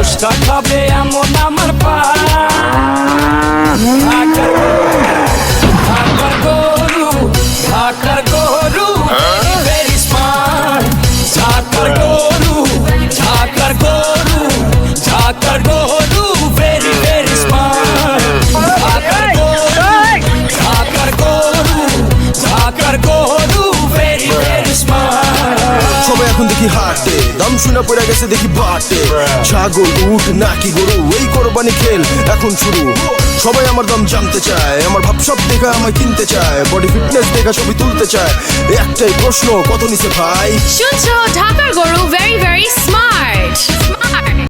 গোষ্ঠটা খাবে এমন আমার পা ঢাকার গরু ভেরি স্মার্ট ঢাকার গরু ঢাকার গরু ঢাকার গরু ভেরি ভেরি স্মার্ট ঢাকার গরু ঢাকার গরু ঢাকার গরু ভেরি ভেরি স্মার্ট। সবাই এখন দেখি হাটে দাম শুনে পড়ে গেছে দেখি বাটে ছাগল উট নাকি গরু এই কোরবানি খেল এখন শুরু সবাই আমার দাম জানতে চায় আমার ভাবসাব দেখা আমায় কিনতে চায় বডি ফিটনেস দেখা ছবি তুলতে চায় একটাই প্রশ্ন কত নিছে ভাই শুনছো ঢাকার গরু ভেরি ভেরি স্মার্ট।